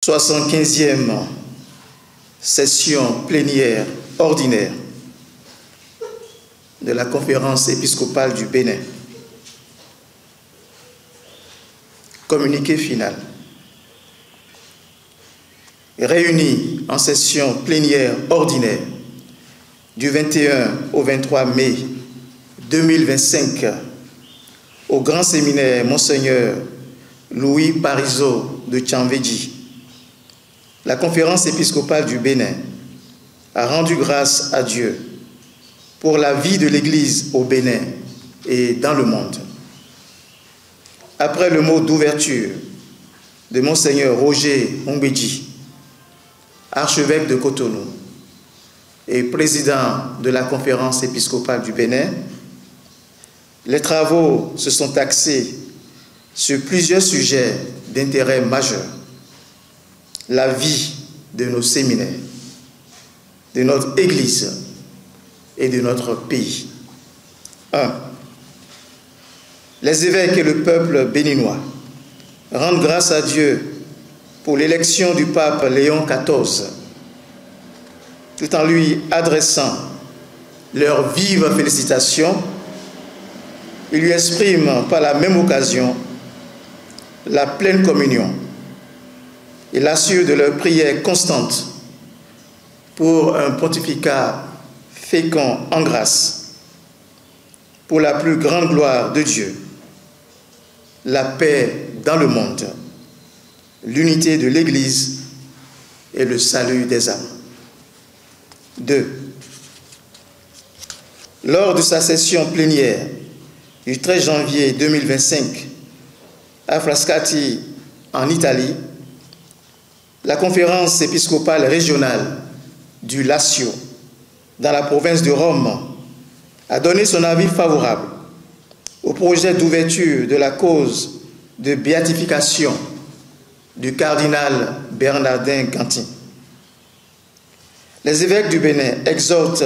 75e session plénière ordinaire de la conférence épiscopale du Bénin. Communiqué final. Réunis en session plénière ordinaire du 21 au 23 mai 2025 au Grand Séminaire Monseigneur Louis Parizeau de Tchanvedji, la conférence épiscopale du Bénin a rendu grâce à Dieu pour la vie de l'Église au Bénin et dans le monde. Après le mot d'ouverture de Monseigneur Roger Ongbeji, archevêque de Cotonou et président de la conférence épiscopale du Bénin, les travaux se sont axés sur plusieurs sujets d'intérêt majeur. La vie de nos séminaires, de notre Église et de notre pays. 1. Les évêques et le peuple béninois rendent grâce à Dieu pour l'élection du pape Léon XIV, tout en lui adressant leurs vives félicitations. Ils lui expriment par la même occasion la pleine communion et l'assurent de leur prière constante pour un pontificat fécond en grâce, pour la plus grande gloire de Dieu, la paix dans le monde, l'unité de l'Église et le salut des âmes. 2. Lors de sa session plénière du 13 janvier 2025 à Frascati, en Italie, la conférence épiscopale régionale du Lazio, dans la province de Rome, a donné son avis favorable au projet d'ouverture de la cause de béatification du cardinal Bernardin Gantin. Les évêques du Bénin exhortent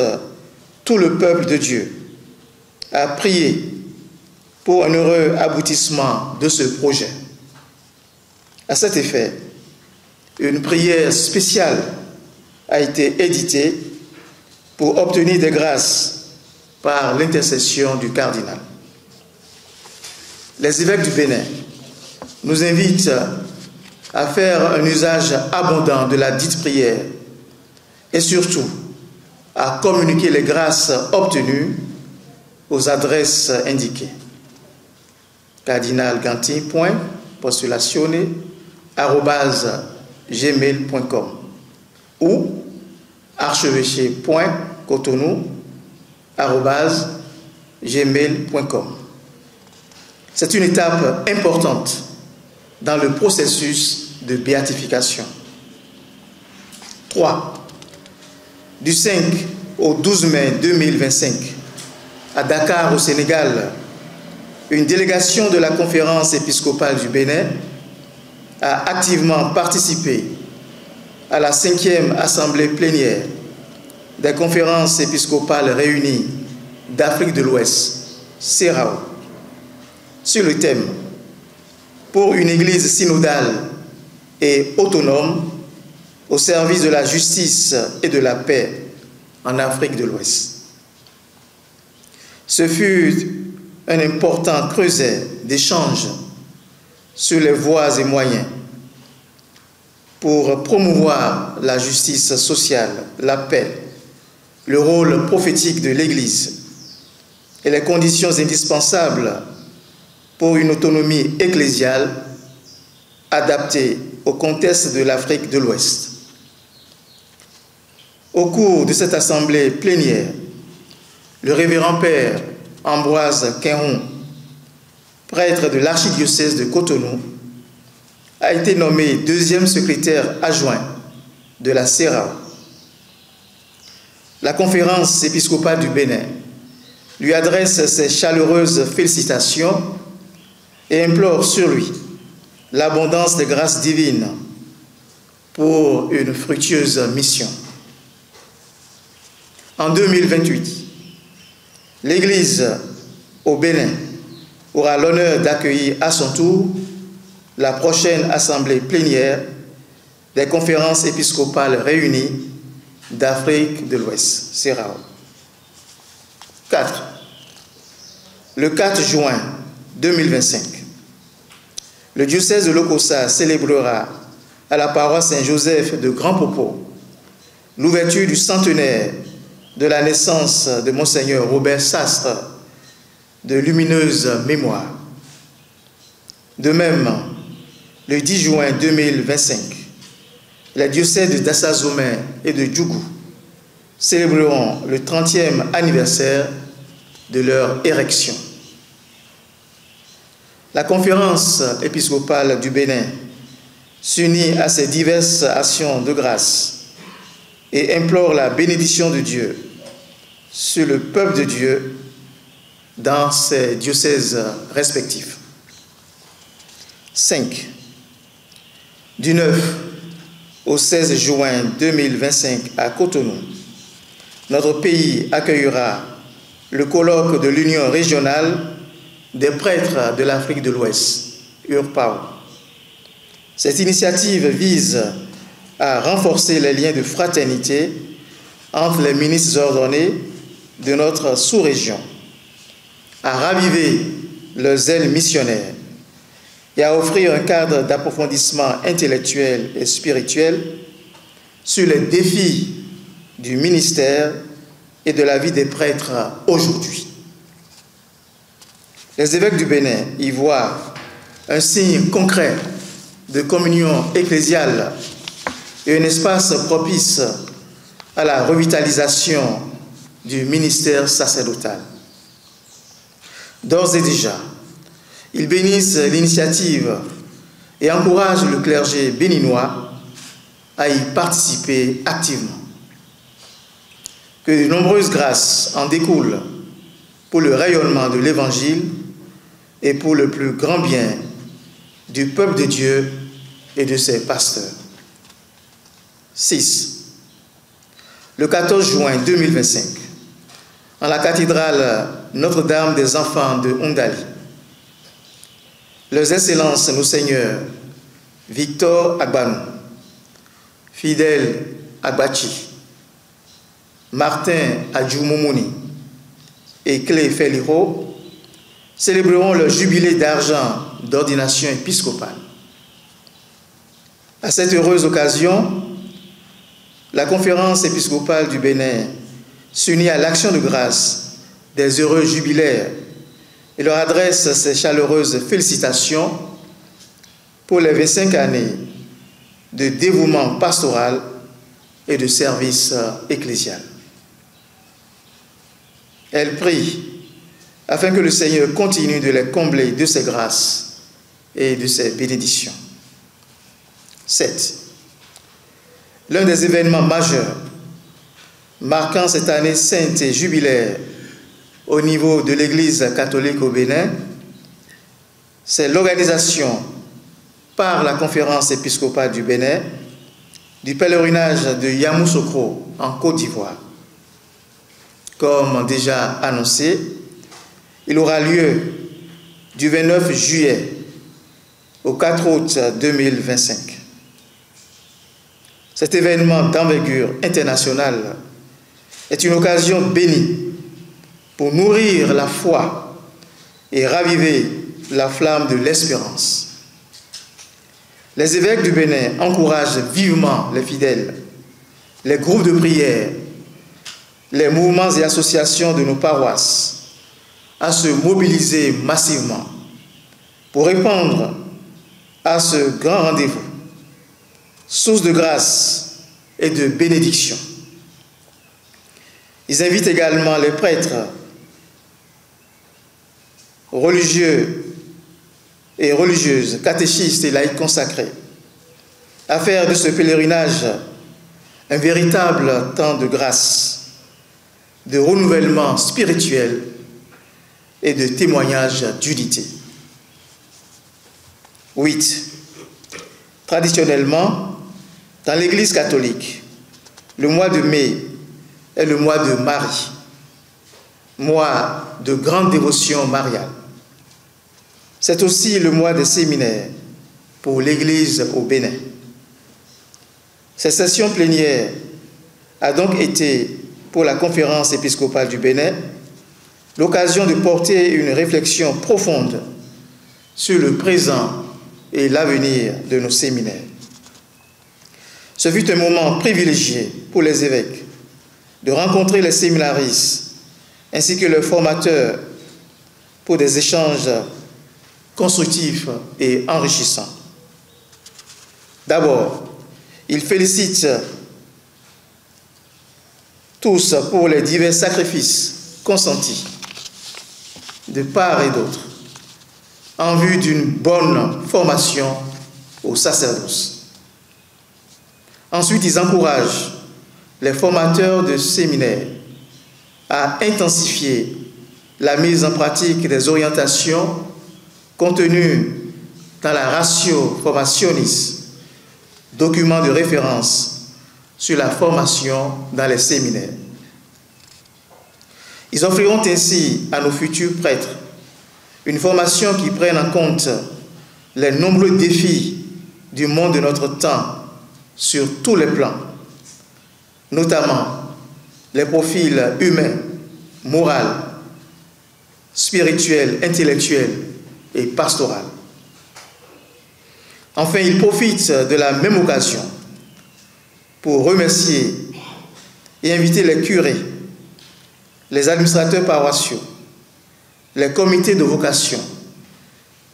tout le peuple de Dieu à prier pour un heureux aboutissement de ce projet. À cet effet, une prière spéciale a été éditée pour obtenir des grâces par l'intercession du cardinal. Les évêques du Bénin nous invitent à faire un usage abondant de la dite prière et surtout à communiquer les grâces obtenues aux adresses indiquées. cardinalgantin.postulazione@gmail.com ou archevêché.cotonou@gmail.com. C'est une étape importante dans le processus de béatification. 3. Du 5 au 12 mai 2025, à Dakar, au Sénégal, une délégation de la conférence épiscopale du Bénin a activement participé à la 5e assemblée plénière des conférences épiscopales réunies d'Afrique de l'Ouest, CERAO, sur le thème « Pour une Église synodale et autonome au service de la justice et de la paix en Afrique de l'Ouest ». Ce fut un important creuset d'échanges sur les voies et moyens pour promouvoir la justice sociale, la paix, le rôle prophétique de l'Église et les conditions indispensables pour une autonomie ecclésiale adaptée au contexte de l'Afrique de l'Ouest. Au cours de cette assemblée plénière, le révérend père Ambroise Quinron, prêtre de l'archidiocèse de Cotonou, a été nommé 2e secrétaire adjoint de la CERAO. La conférence épiscopale du Bénin lui adresse ses chaleureuses félicitations et implore sur lui l'abondance des grâces divines pour une fructueuse mission. En 2028, l'Église au Bénin aura l'honneur d'accueillir à son tour la prochaine assemblée plénière des conférences épiscopales réunies d'Afrique de l'Ouest, CERAO. 4. Le 4 juin 2025, le diocèse de Lokossa célébrera à la paroisse Saint-Joseph de Grand Popo l'ouverture du centenaire de la naissance de Monseigneur Robert Sastre, de lumineuse mémoire. De même, le 10 juin 2025, les diocèses d'Assazomé et de Djougou célébreront le 30e anniversaire de leur érection. La conférence épiscopale du Bénin s'unit à ces diverses actions de grâce et implore la bénédiction de Dieu sur le peuple de Dieu dans ses diocèses respectifs. 5. Du 9 au 16 juin 2025 à Cotonou, notre pays accueillera le colloque de l'Union régionale des prêtres de l'Afrique de l'Ouest, URPAO. Cette initiative vise à renforcer les liens de fraternité entre les ministres ordonnés de notre sous-région, à raviver leur zèle missionnaire et à offrir un cadre d'approfondissement intellectuel et spirituel sur les défis du ministère et de la vie des prêtres aujourd'hui. Les évêques du Bénin y voient un signe concret de communion ecclésiale et un espace propice à la revitalisation du ministère sacerdotal. D'ores et déjà, ils bénissent l'initiative et encouragent le clergé béninois à y participer activement. Que de nombreuses grâces en découlent pour le rayonnement de l'Évangile et pour le plus grand bien du peuple de Dieu et de ses pasteurs. 6. Le 14 juin 2025, en la cathédrale Notre-Dame des Enfants de Ondali, leurs excellences, nos seigneurs, Victor Agbanou, Fidèle Agbachi, Martin Adjoumoumouni et Clé Feliro célébreront leur jubilé d'argent d'ordination épiscopale. À cette heureuse occasion, la conférence épiscopale du Bénin s'unit à l'action de grâce des heureux jubilaires et leur adresse ses chaleureuses félicitations pour les 25 années de dévouement pastoral et de service ecclésial. Elle prie afin que le Seigneur continue de les combler de ses grâces et de ses bénédictions. 7. L'un des événements majeurs marquant cette année sainte et jubilaire au niveau de l'Église catholique au Bénin, c'est l'organisation par la conférence épiscopale du Bénin du pèlerinage de Yamoussoukro en Côte d'Ivoire. Comme déjà annoncé, il aura lieu du 29 juillet au 4 août 2025. Cet événement d'envergure internationale est une occasion bénie pour nourrir la foi et raviver la flamme de l'espérance. Les évêques du Bénin encouragent vivement les fidèles, les groupes de prière, les mouvements et associations de nos paroisses à se mobiliser massivement pour répondre à ce grand rendez-vous, source de grâce et de bénédiction. Ils invitent également les prêtres, religieux et religieuses, catéchistes et laïcs consacrés, à faire de ce pèlerinage un véritable temps de grâce, de renouvellement spirituel et de témoignage d'unité. 8. Traditionnellement, dans l'Église catholique, le mois de mai est le mois de Marie, mois de grande dévotion mariale. C'est aussi le mois des séminaires pour l'Église au Bénin. Cette session plénière a donc été, pour la Conférence épiscopale du Bénin, l'occasion de porter une réflexion profonde sur le présent et l'avenir de nos séminaires. Ce fut un moment privilégié pour les évêques de rencontrer les séminaristes ainsi que leurs formateurs pour des échanges constructifs et enrichissants. D'abord, ils félicitent tous pour les divers sacrifices consentis de part et d'autre en vue d'une bonne formation au sacerdoce. Ensuite, ils encouragent les formateurs de séminaires à intensifier la mise en pratique des orientations contenues dans la Ratio Formationis, document de référence sur la formation dans les séminaires. Ils offriront ainsi à nos futurs prêtres une formation qui prenne en compte les nombreux défis du monde de notre temps sur tous les plans, notamment les profils humains, moraux, spirituels, intellectuels et pastoraux. Enfin, ils profitent de la même occasion pour remercier et inviter les curés, les administrateurs paroissiaux, les comités de vocation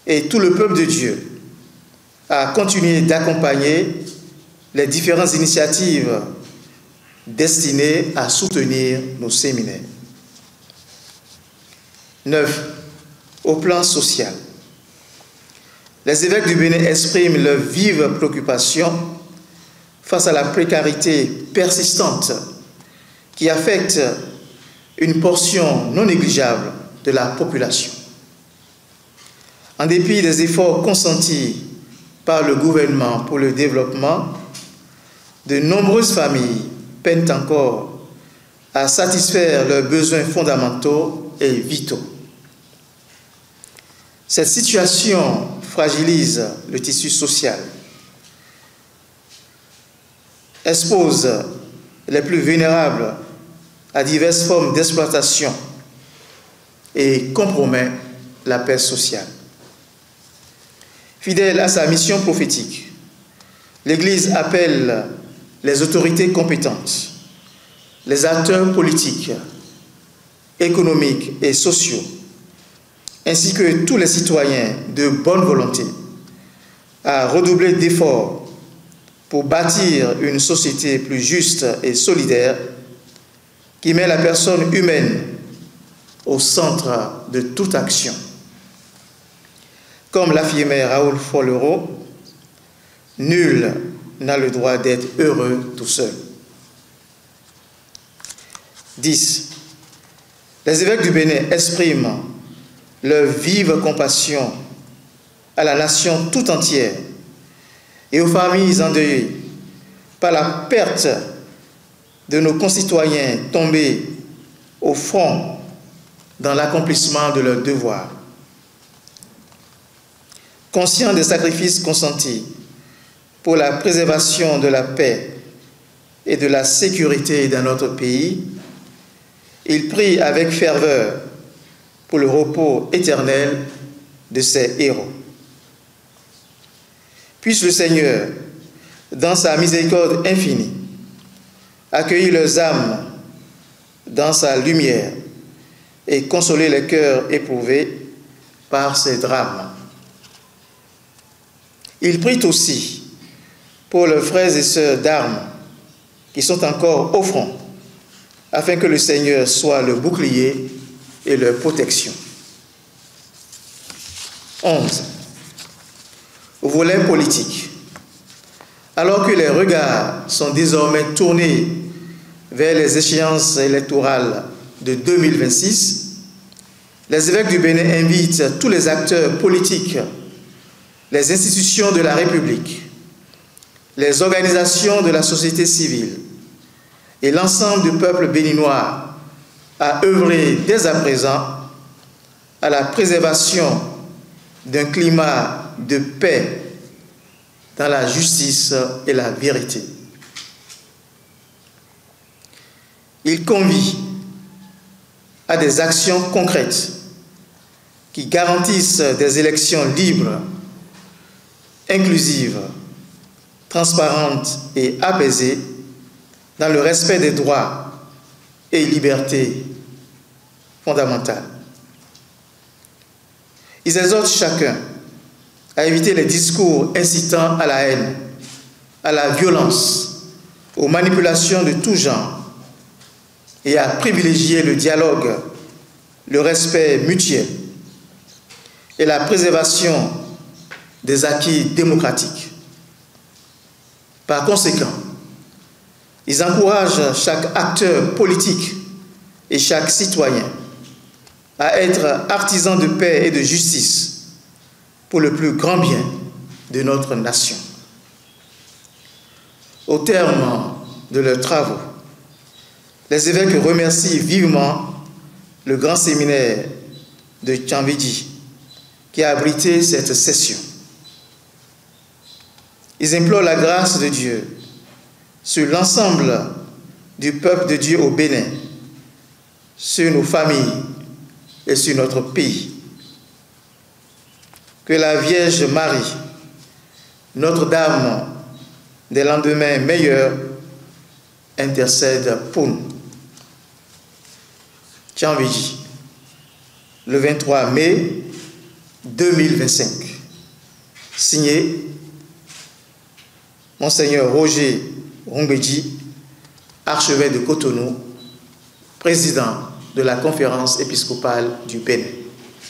et tout le peuple de Dieu à continuer d'accompagner les différentes initiatives destinées à soutenir nos séminaires. 9. Au plan social. Les évêques du Bénin expriment leur vive préoccupation face à la précarité persistante qui affecte une portion non négligeable de la population. En dépit des efforts consentis par le gouvernement pour le développement, de nombreuses familles peinent encore à satisfaire leurs besoins fondamentaux et vitaux. Cette situation fragilise le tissu social, expose les plus vulnérables à diverses formes d'exploitation et compromet la paix sociale. Fidèle à sa mission prophétique, l'Église appelle les autorités compétentes, les acteurs politiques, économiques et sociaux, ainsi que tous les citoyens de bonne volonté, à redoubler d'efforts pour bâtir une société plus juste et solidaire qui met la personne humaine au centre de toute action. Comme l'affirmait Raoul Follereau, nul n'a le droit d'être heureux tout seul. 10. Les évêques du Bénin expriment leur vive compassion à la nation tout entière et aux familles endeuillées par la perte de nos concitoyens tombés au front dans l'accomplissement de leurs devoirs. Conscients des sacrifices consentis pour la préservation de la paix et de la sécurité dans notre pays, ils prient avec ferveur pour le repos éternel de ces héros. Puisse le Seigneur, dans sa miséricorde infinie, accueillir leurs âmes dans sa lumière et consoler les cœurs éprouvés par ces drames. Il prie aussi pour leurs frères et sœurs d'armes qui sont encore au front, afin que le Seigneur soit le bouclier et leur protection. 11. Au volet politique. Alors que les regards sont désormais tournés vers les échéances électorales de 2026, les évêques du Bénin invitent tous les acteurs politiques, les institutions de la République, les organisations de la société civile et l'ensemble du peuple béninois à œuvrer dès à présent à la préservation d'un climat de paix dans la justice et la vérité. il convie à des actions concrètes qui garantissent des élections libres, inclusives, transparentes et apaisées dans le respect des droits et libertés fondamentales. Ils exhortent chacun à éviter les discours incitant à la haine, à la violence, aux manipulations de tout genre et à privilégier le dialogue, le respect mutuel et la préservation des acquis démocratiques. Par conséquent, ils encouragent chaque acteur politique et chaque citoyen à être artisan de paix et de justice pour le plus grand bien de notre nation. Au terme de leurs travaux, les évêques remercient vivement le grand séminaire de Tchanvidji qui a abrité cette session. Ils implorent la grâce de Dieu sur l'ensemble du peuple de Dieu au Bénin, sur nos familles et sur notre pays. Que la Vierge Marie, Notre-Dame des lendemains meilleurs, intercède pour nous. Tchanvidji, le 23 mai 2025. Signé Monseigneur Roger Rongbeji, archevêque de Cotonou, président de la conférence épiscopale du Bénin.